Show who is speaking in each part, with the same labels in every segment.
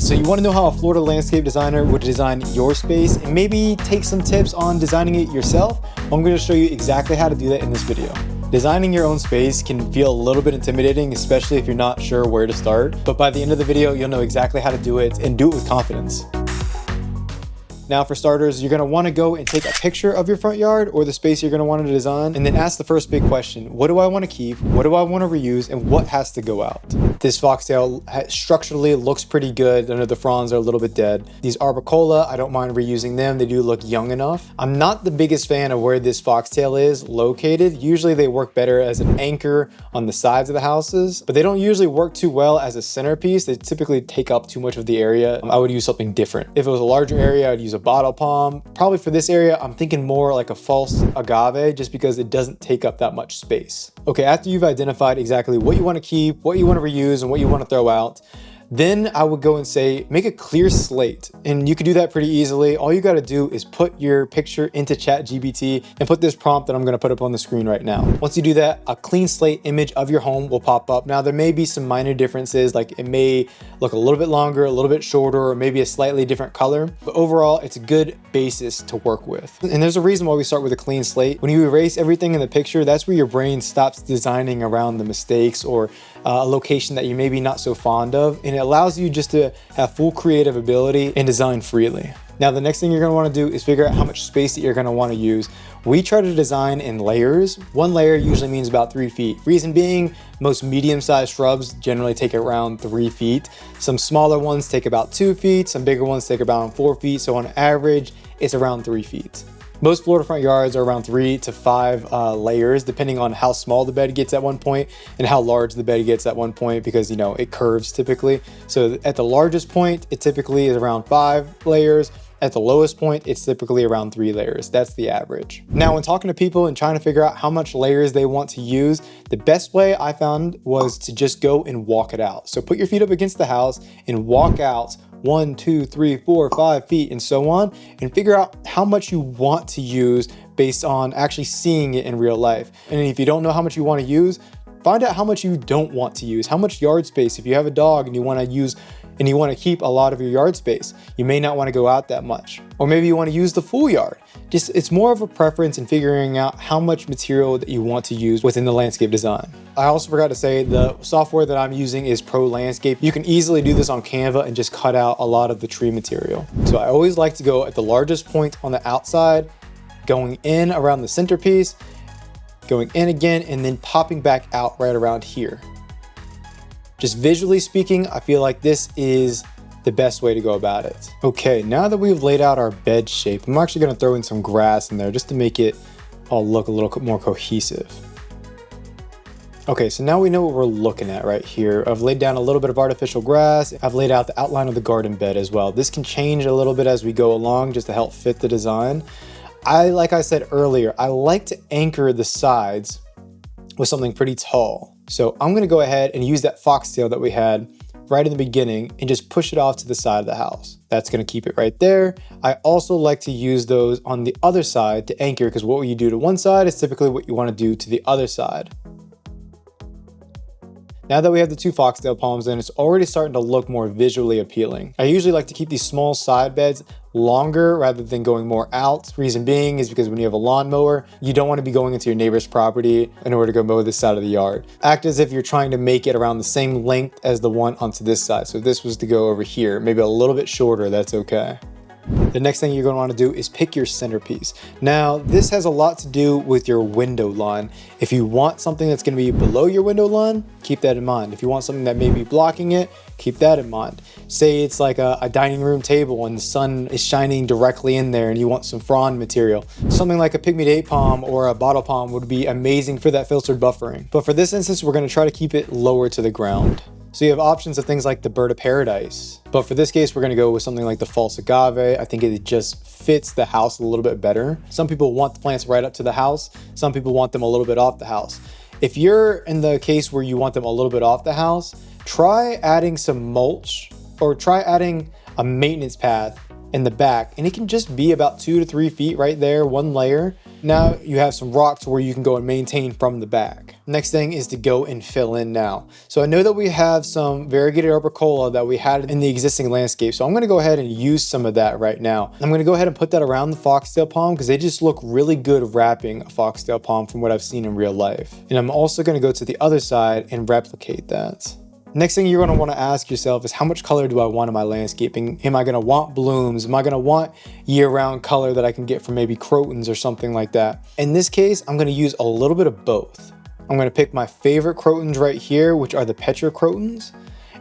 Speaker 1: So you want to know how a Florida landscape designer would design your space and maybe take some tips on designing it yourself? I'm going to show you exactly how to do that in this video. Designing your own space can feel a little bit intimidating, especially if you're not sure where to start. But by the end of the video, you'll know exactly how to do it and do it with confidence. Now for starters, you're going to want to go and take a picture of your front yard or the space you're going to want to design, and then ask the first big question: what do I want to keep, what do I want to reuse, and what has to go out? This foxtail structurally looks pretty good. I know the fronds are a little bit dead. These arbicola, I don't mind reusing them. They do look young enough. I'm not the biggest fan of where this foxtail is located. Usually they work better as an anchor on the sides of the houses, but they don't usually work too well as a centerpiece. They typically take up too much of the area. I would use something different. If it was a larger area, I'd use a bottle palm. Probably for this area, I'm thinking more like a false agave, just because it doesn't take up that much space. Okay, after you've identified exactly what you want to keep, what you want to reuse, and what you want to throw out, then I would go and say, make a clear slate. And you can do that pretty easily. All you got to do is put your picture into ChatGPT and put this prompt that I'm going to put up on the screen right now. Once you do that, a clean slate image of your home will pop up. Now there may be some minor differences, like it may look a little bit longer, a little bit shorter, or maybe a slightly different color. But overall, it's a good basis to work with. And there's a reason why we start with a clean slate. When you erase everything in the picture, that's where your brain stops designing around the mistakes or a location that you're maybe not so fond of. And it allows you just to have full creative ability and design freely. Now, the next thing you're going to want to do is figure out how much space that you're going to want to use. We try to design in layers. One layer usually means about 3 feet. Reason being, most medium-sized shrubs generally take around 3 feet. Some smaller ones take about 2 feet. Some bigger ones take about 4 feet. So on average, it's around 3 feet. Most Florida front yards are around 3 to 5 layers, depending on how small the bed gets at one point and how large the bed gets at one point, because, you know, it curves typically. So at the largest point, it typically is around 5 layers. At the lowest point, it's typically around 3 layers. That's the average. Now, when talking to people and trying to figure out how much layers they want to use, the best way I found was to just go and walk it out. So put your feet up against the house and walk out 1, 2, 3, 4, 5 feet and so on, and figure out how much you want to use based on actually seeing it in real life. And if you don't know how much you want to use, find out how much you don't want to use. How much yard space, if you have a dog and you want to use and you want to keep a lot of your yard space, you may not want to go out that much. Or maybe you want to use the full yard. Just, it's more of a preference in figuring out how much material that you want to use within the landscape design. I also forgot to say, the software that I'm using is Pro Landscape. You can easily do this on Canva and just cut out a lot of the tree material. So I always like to go at the largest point on the outside, going in around the centerpiece, going in again, and then popping back out right around here. Just visually speaking, I feel like this is the best way to go about it. Okay, now that we've laid out our bed shape, I'm actually going to throw in some grass in there just to make it all look a little more cohesive. Okay, so now we know what we're looking at right here. I've laid down a little bit of artificial grass. I've laid out the outline of the garden bed as well. This can change a little bit as we go along just to help fit the design. Like I said earlier, I like to anchor the sides with something pretty tall. So I'm gonna go ahead and use that foxtail that we had right in the beginning and just push it off to the side of the house. That's gonna keep it right there. I also like to use those on the other side to anchor, because what you do to one side is typically what you wanna do to the other side. Now that we have the 2 foxtail palms in, it's already starting to look more visually appealing. I usually like to keep these small side beds longer rather than going more out. Reason being is because when you have a lawnmower, you don't want to be going into your neighbor's property in order to go mow this side of the yard. Act as if you're trying to make it around the same length as the one onto this side. So if this was to go over here, maybe a little bit shorter, that's okay. The next thing you're going to want to do is pick your centerpiece. Now, this has a lot to do with your window line. If you want something that's going to be below your window line, keep that in mind. If you want something that may be blocking it, keep that in mind. Say it's like a dining room table and the sun is shining directly in there and you want some frond material. Something like a pygmy date palm or a bottle palm would be amazing for that filtered buffering. But for this instance, we're going to try to keep it lower to the ground. So you have options of things like the bird of paradise. But for this case, we're going to go with something like the false agave. I think it just fits the house a little bit better. Some people want the plants right up to the house. Some people want them a little bit off the house. If you're in the case where you want them a little bit off the house, try adding some mulch or try adding a maintenance path in the back. And it can just be about 2 to 3 feet right there, one layer. Now you have some rocks where you can go and maintain from the back. Next thing is to go and fill in now. So I know that we have some variegated arborcola that we had in the existing landscape. So I'm gonna go ahead and use some of that right now. I'm gonna go ahead and put that around the foxtail palm because they just look really good wrapping a foxtail palm from what I've seen in real life. And I'm also gonna go to the other side and replicate that. Next thing you're going to want to ask yourself is how much color do I want in my landscaping? Am I going to want blooms? Am I going to want year-round color that I can get from maybe crotons or something like that? In this case, I'm going to use a little bit of both. I'm going to pick my favorite crotons right here, which are the Petra crotons,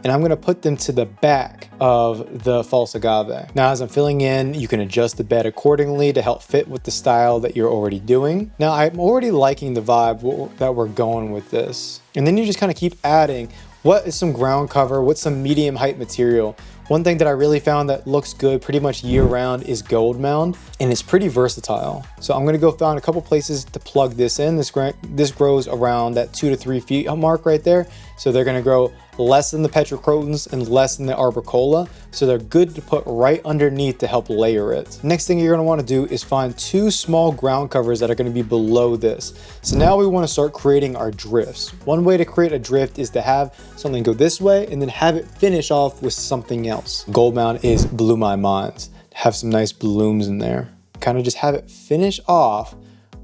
Speaker 1: and I'm going to put them to the back of the false agave. Now, as I'm filling in, you can adjust the bed accordingly to help fit with the style that you're already doing. Now, I'm already liking the vibe that we're going with this. And then you just kind of keep adding. What is some ground cover? What's some medium height material? One thing that I really found that looks good pretty much year round is gold mound, and it's pretty versatile. So I'm gonna go find a couple places to plug this in. This grows around that 2 to 3 feet mark right there. So they're gonna grow less than the Petra crotons and less than the arborcola. So they're good to put right underneath to help layer it. Next thing you're gonna wanna do is find 2 small ground covers that are gonna be below this. So now we wanna start creating our drifts. One way to create a drift is to have something go this way and then have it finish off with something else. Gold mound blew my mind. Have some nice blooms in there. Kind of just have it finish off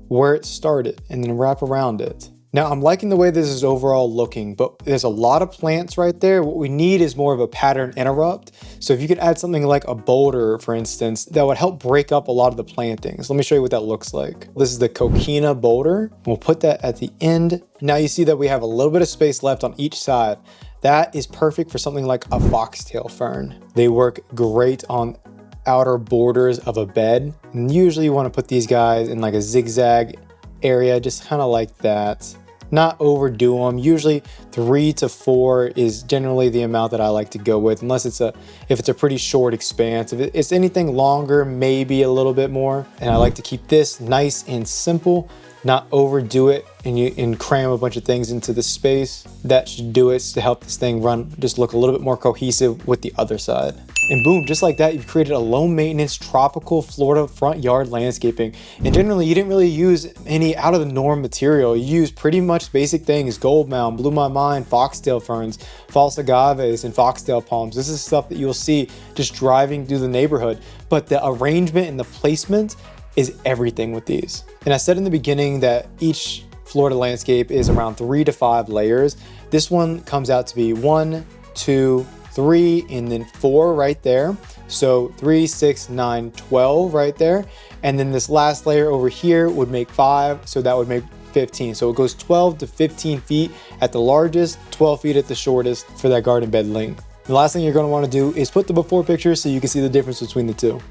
Speaker 1: where it started and then wrap around it. Now I'm liking the way this is overall looking, but there's a lot of plants right there. What we need is more of a pattern interrupt. So if you could add something like a boulder, for instance, that would help break up a lot of the plantings. Let me show you what that looks like. This is the coquina boulder. We'll put that at the end. Now you see that we have a little bit of space left on each side. That is perfect for something like a foxtail fern. They work great on outer borders of a bed. And usually you want to put these guys in like a zigzag area, just kind of like that. Not overdo them. Usually 3 to 4 is generally the amount that I like to go with, unless if it's a pretty short expanse. If it's anything longer, maybe a little bit more. And I like to keep this nice and simple, not overdo it and cram a bunch of things into the space. That should do it to help this thing just look a little bit more cohesive with the other side. And boom, just like that, you've created a low maintenance tropical Florida front yard landscaping. And generally you didn't really use any out of the norm material. You used pretty much basic things: gold mound, blew my mind, foxtail ferns, false agaves, and foxtail palms. This is stuff that you'll see just driving through the neighborhood. But the arrangement and the placement is everything with these. And I said in the beginning that each Florida landscape is around 3 to 5 layers. This one comes out to be 1, 2, 3, and then 4 right there. So 3, 6, 9, 12 right there. And then this last layer over here would make 5, so that would make 15. So it goes 12 to 15 feet at the largest, 12 feet at the shortest for that garden bed length. The last thing you're going to want to do is put the before picture so you can see the difference between the two.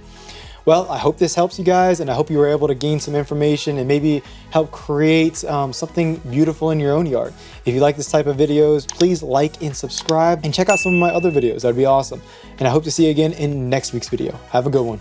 Speaker 1: Well, I hope this helps you guys, and I hope you were able to gain some information and maybe help create something beautiful in your own yard. If you like this type of videos, please like and subscribe and check out some of my other videos. That'd be awesome. And I hope to see you again in next week's video. Have a good one.